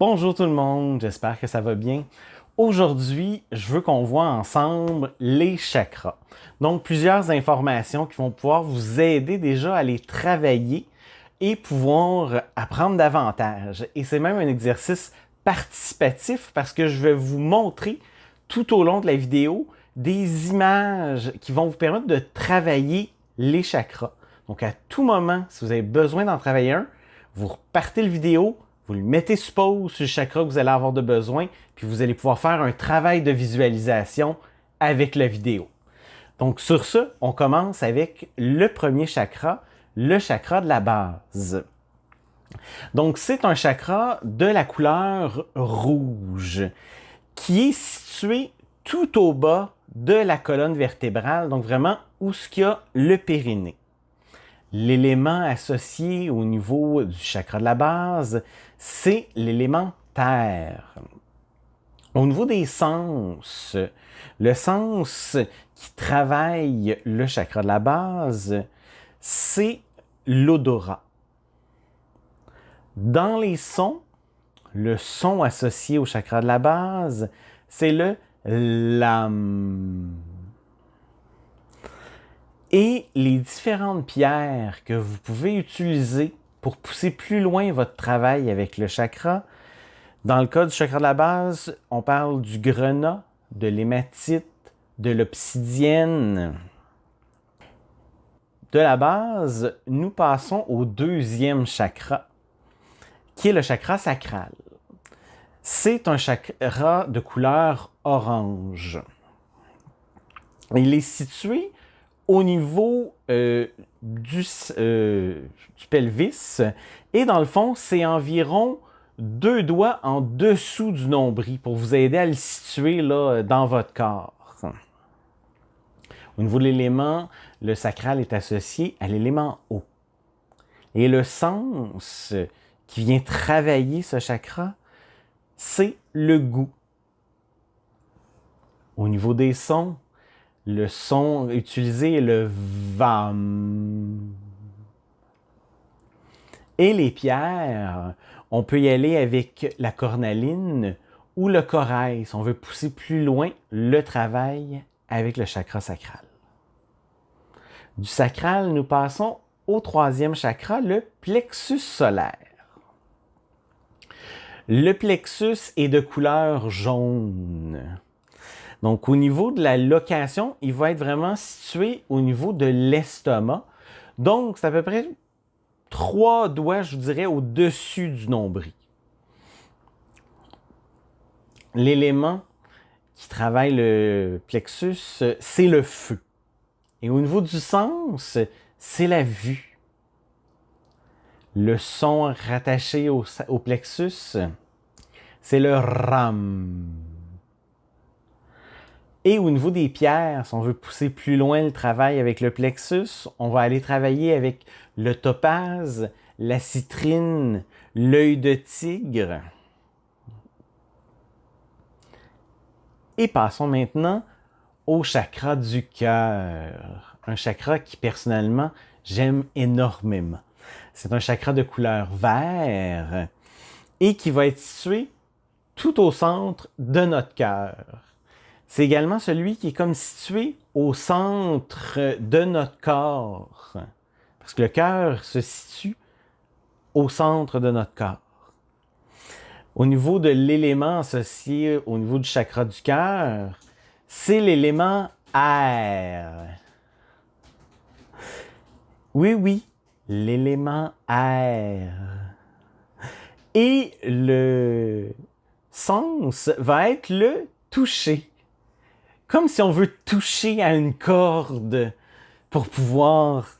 Bonjour tout le monde, j'espère que ça va bien. Aujourd'hui, je veux qu'on voit ensemble les chakras. Donc, plusieurs informations qui vont pouvoir vous aider déjà à les travailler et pouvoir apprendre davantage. Et c'est même un exercice participatif parce que je vais vous montrer tout au long de la vidéo des images qui vont vous permettre de travailler les chakras. Donc, à tout moment, si vous avez besoin d'en travailler un, vous repartez le vidéo, vous le mettez sur pause sur le chakra que vous allez avoir de besoin, puis vous allez pouvoir faire un travail de visualisation avec la vidéo. Donc sur ce, on commence avec le premier chakra, le chakra de la base. Donc c'est un chakra de la couleur rouge qui est situé tout au bas de la colonne vertébrale, donc vraiment où il y a le périnée. L'élément associé au niveau du chakra de la base, c'est l'élément terre. Au niveau des sens, le sens qui travaille le chakra de la base, c'est l'odorat. Dans les sons, le son associé au chakra de la base, c'est le lam. Et les différentes pierres que vous pouvez utiliser pour pousser plus loin votre travail avec le chakra. Dans le cas du chakra de la base, on parle du grenat, de l'hématite, de l'obsidienne. De la base, nous passons au deuxième chakra, qui est le chakra sacral. C'est un chakra de couleur orange. Il est situé au niveau du pelvis. Et dans le fond, c'est environ 2 doigts en dessous du nombril pour vous aider à le situer là, dans votre corps. Au niveau de l'élément, le sacral est associé à l'élément eau. Et le sens qui vient travailler ce chakra, c'est le goût. Au niveau des sons, le son utilisé est le vam. Et les pierres, on peut y aller avec la cornaline ou le corail si on veut pousser plus loin le travail avec le chakra sacral. Du sacral, nous passons au troisième chakra, le plexus solaire. Le plexus est de couleur jaune. Donc, au niveau de la location, il va être vraiment situé au niveau de l'estomac. Donc, c'est à peu près 3 doigts, je vous dirais, au-dessus du nombril. L'élément qui travaille le plexus, c'est le feu. Et au niveau du sens, c'est la vue. Le son rattaché au plexus, c'est le ram. Et au niveau des pierres, si on veut pousser plus loin le travail avec le plexus, on va aller travailler avec le topaze, la citrine, l'œil de tigre. Et passons maintenant au chakra du cœur. Un chakra qui, personnellement, j'aime énormément. C'est un chakra de couleur vert et qui va être situé tout au centre de notre cœur. C'est également celui qui est comme situé au centre de notre corps. Parce que le cœur se situe au centre de notre corps. Au niveau de l'élément associé au niveau du chakra du cœur, c'est l'élément air. Oui, l'élément air. Et le sens va être le toucher. Comme si on veut toucher à une corde pour pouvoir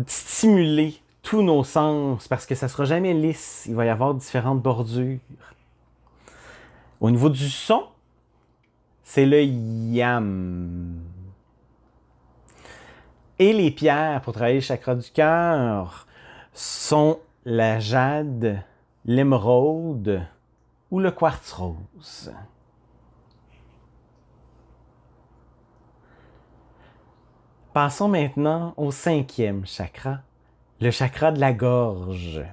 stimuler tous nos sens, parce que ça ne sera jamais lisse. Il va y avoir différentes bordures. Au niveau du son, c'est le yam. Et les pierres pour travailler le chakra du cœur sont la jade, l'émeraude ou le quartz rose. Passons maintenant au 5e chakra, le chakra de la gorge,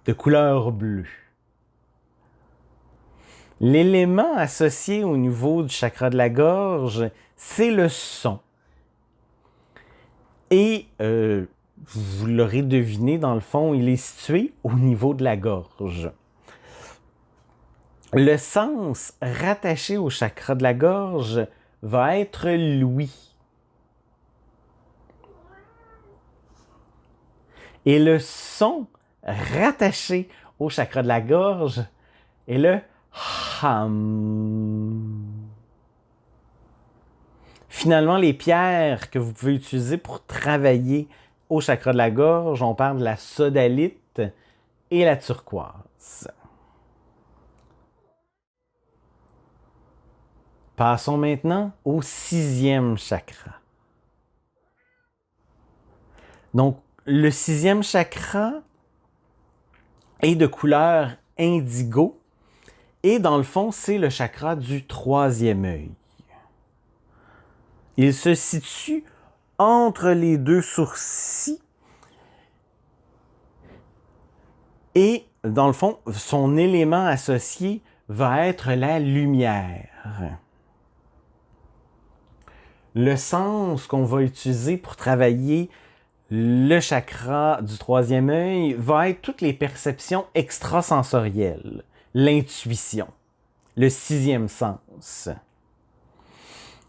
de couleur bleue. L'élément associé au niveau du chakra de la gorge, c'est le son. Et vous l'aurez deviné, dans le fond, il est situé au niveau de la gorge. Le sens rattaché au chakra de la gorge va être l'ouïe. Et le son rattaché au chakra de la gorge est le hum. Finalement, les pierres que vous pouvez utiliser pour travailler au chakra de la gorge, on parle de la sodalite et la turquoise. Passons maintenant au 6e chakra. Donc, le 6e chakra est de couleur indigo et dans le fond, c'est le chakra du 3e œil. Il se situe entre les deux sourcils et dans le fond, son élément associé va être la lumière. Le sens qu'on va utiliser pour travailler le chakra du 3e œil va être toutes les perceptions extrasensorielles, l'intuition, le 6e sens.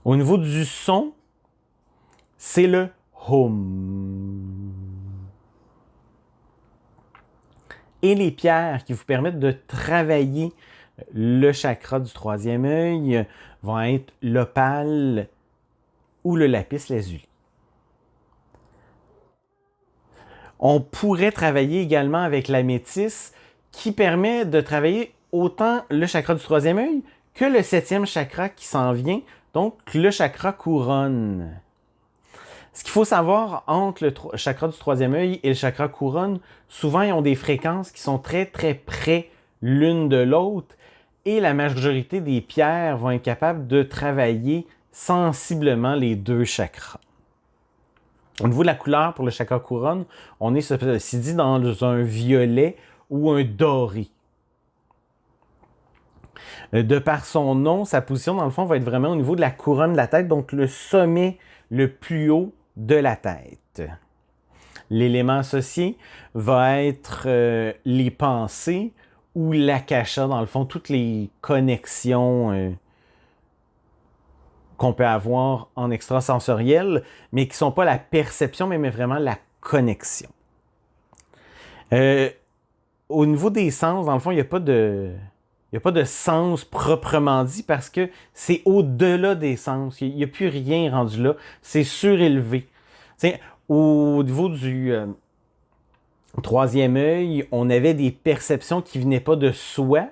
Au niveau du son, c'est le hum. Et les pierres qui vous permettent de travailler le chakra du 3e œil vont être l'opale ou le lapis lazuli. On pourrait travailler également avec l'améthyste qui permet de travailler autant le chakra du 3e œil que le 7e chakra qui s'en vient, donc le chakra couronne. Ce qu'il faut savoir entre le chakra du 3e œil et le chakra couronne, souvent ils ont des fréquences qui sont très très près l'une de l'autre et la majorité des pierres vont être capables de travailler sensiblement les deux chakras. Au niveau de la couleur pour le chakra couronne, on est ceci dit dans un violet ou un doré. De par son nom, sa position dans le fond va être vraiment au niveau de la couronne de la tête, donc le sommet le plus haut de la tête. L'élément associé va être les pensées ou l'akasha, dans le fond, toutes les connexions qu'on peut avoir en extrasensoriel, mais qui ne sont pas la perception, mais vraiment la connexion. Au niveau des sens, dans le fond, il n'y a pas de sens proprement dit parce que c'est au-delà des sens. Il n'y a plus rien rendu là. C'est surélevé. T'sais, au niveau du 3e œil, on avait des perceptions qui ne venaient pas de soi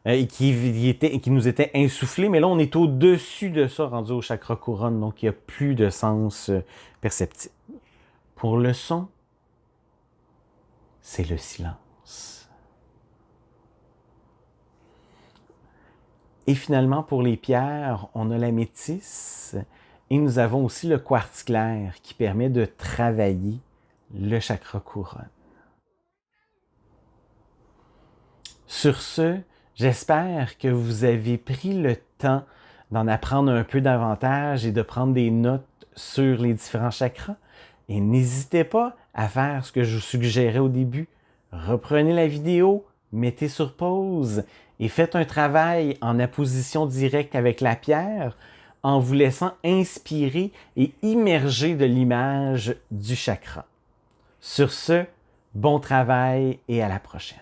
et qui nous étaient insufflées, mais là, on est au-dessus de ça, rendu au chakra couronne, donc il n'y a plus de sens perceptible. Pour le son, c'est le silence. Et finalement, pour les pierres, on a la métisse et nous avons aussi le quartz clair qui permet de travailler le chakra couronne. Sur ce, j'espère que vous avez pris le temps d'en apprendre un peu davantage et de prendre des notes sur les différents chakras. Et n'hésitez pas à faire ce que je vous suggérais au début. Reprenez la vidéo, mettez sur pause et faites un travail en apposition directe avec la pierre en vous laissant inspirer et immerger de l'image du chakra. Sur ce, bon travail et à la prochaine.